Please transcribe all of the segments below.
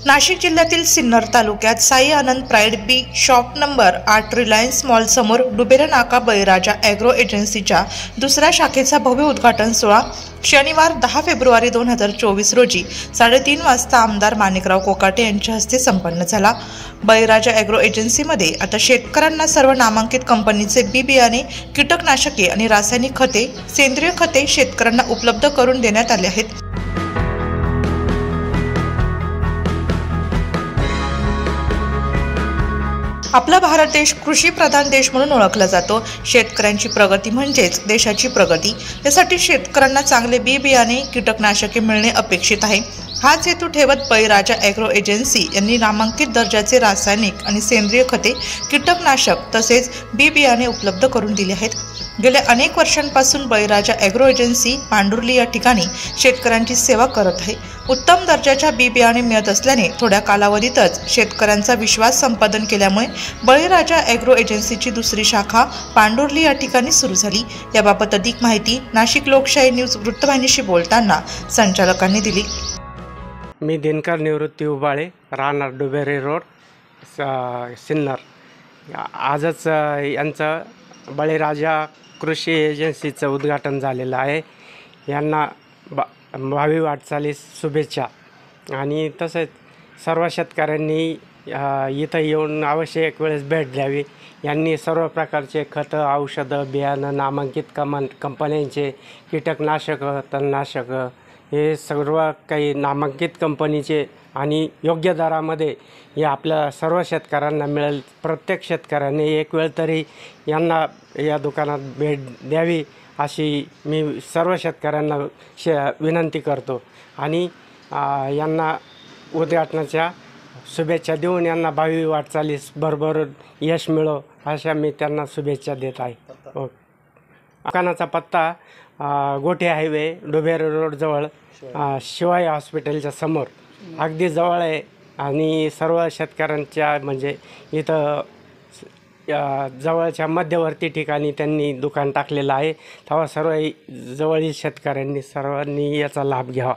नाशिक जिल्ह्यातील सिन्नर तालुक्यात साई आनंद प्राईड बी shop number 8 Reliance mall समोर डुबेरे नाका बळीराजा ॲग्रो एजन्सीच्या दुसऱ्या शाखेचा भव्य उद्घाटन सोहळा शनिवार 10 फेब्रुवारी 2024 रोजी 3:30 वाजता आमदार माणिकराव कोकाटे यांच्या हस्ते संपन्न झाला। बळीराजा ॲग्रो एजन्सीमध्ये आता शेतकऱ्यांना सर्व नामांकित कंपनीचे बी बियाणे, कीटकनाशके आणि रासायनिक खते, सेंद्रिय खते शेतकऱ्यांना उपलब्ध करून देण्यात आले आहेत। आपला भारत देश कृषी प्रधान देश म्हणून ओळखला जातो। शेतकऱ्यांची प्रगती म्हणजेच देशाची प्रगती। यासाठी शेतकऱ्यांना चांगले बी बियाणे, कीटकनाशके मिळणे अपेक्षित आहे। हाच हेतू ठेवत बळीराजा ॲग्रो एजन्सी यांनी नामांकित दर्जाचे रासायनिक आणि सेंद्रिय खते, कीटकनाशक तसेच बी बियाणे उपलब्ध करून दिले आहेत। गेल्या अनेक वर्षांपासून बळीराजा ॲग्रो एजन्सी पांडुर्ली या ठिकाणी शेतकऱ्यांची सेवा करत आहे। उत्तम दर्जाच्या बी बियाणे मिळत असल्याने थोड्या कालावधीतच शेतकऱ्यांचा विश्वास संपादन केल्यामुळे बळीराजा ॲग्रो एजन्सीची दुसरी शाखा पांडुर्ली या ठिकाणी सुरू झाली। याबाबत अधिक माहिती नाशिक लोकशाही न्यूज वृत्तवाहिनीशी बोलताना संचालकांनी दिली। मी दिनकर निवृत्ती उबाळे, राहणार डुबेरे रोड, सिन्नर। आजच यांचं बळीराजा कृषी एजन्सीचं उद्घाटन झालेलं आहे। यांना भावी वाटचालीस शुभेच्छा। आणि तसेच सर्व शेतकऱ्यांनी इथं येऊन अवश्य एक वेळेस भेट द्यावी। यांनी सर्व प्रकारचे खतं, औषधं, बियाणं, नामांकित कंपन्यांचे कीटकनाशक, तणनाशक हे सर्व काही नामांकित कंपनीचे आणि योग्य दरामध्ये हे आपल्या सर्व शेतकऱ्यांना मिळेल। प्रत्येक शेतकऱ्याने एक वेळ तरी यांना या दुकानात भेट द्यावी अशी मी सर्व शेतकऱ्यांना विनंती करतो। आणि यांना उद्घाटनाच्या शुभेच्छा देऊन यांना भावी वाटचालीस भरभरून यश मिळो अशा मी त्यांना शुभेच्छा देत आहे। दुकानाचा पत्ता गोटे हायवे, डुबेरे रोडजवळ, शिवाई हॉस्पिटलच्या समोर अगदी जवळ आहे। आणि सर्व शेतकऱ्यांच्या म्हणजे इथं जवळच्या मध्यवर्ती ठिकाणी त्यांनी दुकान टाकलेलं आहे। तेव्हा सर्व जवळील शेतकऱ्यांनी सर्वांनी याचा लाभ घ्यावा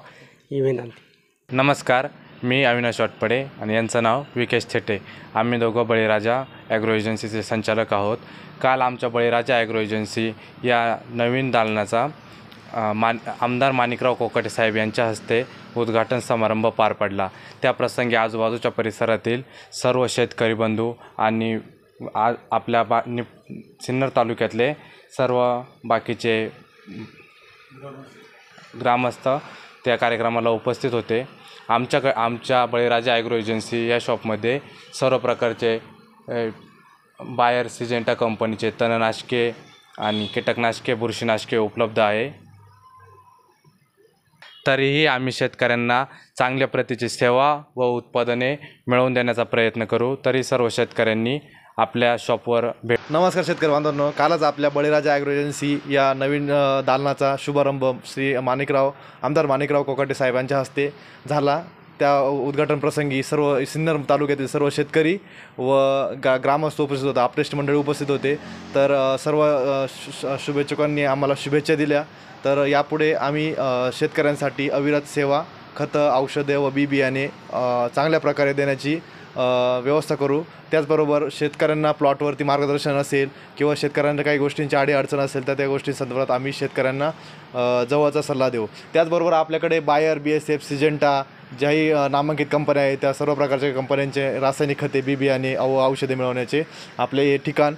ही विनंती। नमस्कार, मी अविनाश वाटपडे आणि यांचं नाव विकेश थेटे। आम्ही दोघं बळीराजा ॲग्रो एजन्सीचे संचालक आहोत। काल आमच्या बळीराजा ॲग्रो एजन्सी या नवीन दालनाचा आमदार माणिकराव कोकाटे साहेब यांच्या हस्ते उद्घाटन समारंभ पार पडला। त्या प्रसंगी आजूबाजूच्या परिसरातील सर्व शेतकरी बंधू आणि आपल्या सिन्नर तालुक्यातले सर्व बाकीचे ग्रामस्थ त्या कार्यक्रमाला उपस्थित होते। आमच्या बळीराजा ॲग्रो एजन्सी या शॉपमध्ये सर्व प्रकारचे बायर सिजेंटा कंपनीचे तणनाशके आणि कीटकनाशके, बुरशीनाशके उपलब्ध आहे। तरीही आम्ही शेतकऱ्यांना चांगल्या प्रतीची सेवा व उत्पादने मिळवून देण्याचा प्रयत्न करू। तरी सर्व शेतकऱ्यांनी आपल्या शॉपवर भेट। नमस्कार शेतकरी बांधवांनो, कालच आपल्या बळीराजा ॲग्रो एजन्सी या नवीन दालनाचा शुभारंभ आमदार माणिकराव कोकाटे साहेबांच्या हस्ते झाला। त्या उद्घाटन प्रसंगी सर्व सिन्नर तालुक्यातील सर्व शेतकरी व ग्रामस्थ उपस्थित होते, आपरेष्ट मंडळी उपस्थित होते। तर सर्व शुभेच्छुकांनी आम्हाला शुभेच्छा दिल्या। तर यापुढे आम्ही शेतकऱ्यांसाठी अविरत सेवा, खतं, औषधे व बी बियाणे चांगल्या प्रकारे देण्याची व्यवस्था करू। त्याचबरोबर शेतकऱ्यांना प्लॉटवरती मार्गदर्शन असेल किंवा शेतकऱ्यांना काही गोष्टींची अडचण असेल तर त्या गोष्टींसंदर्भात आम्ही शेतकऱ्यांना जवळचा सल्ला देऊ। त्याचबरोबर आपल्याकडे बायर, BSF, सिजेंटा ज्याही नामांकित कंपन्या आहेत त्या सर्व प्रकारच्या कंपन्यांचे रासायनिक खते, बी बियाणे औषधे मिळवण्याचे आपले हे ठिकाण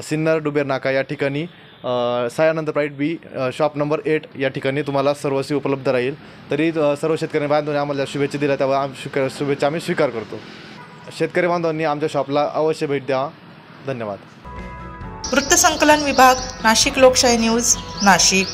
सिन्नर डुबेरे नाका या ठिकाणी साई आनंद प्राईड बी शॉप नंबर 8 या ठिकाणी तुम्हाला सर्वस्वी उपलब्ध राहील। तरी सर्व शेतकरी बांधवांनी आम्हाला शुभेच्छा दिल्या तेव्हा शुभेच्छा आम्ही स्वीकार करतो। शेतकरी बांधवांनी आमच्या शॉपला अवश्य भेट द्या। धन्यवाद। वृत्तसंकलन विभाग, नाशिक लोकशाही न्यूज, नाशिक।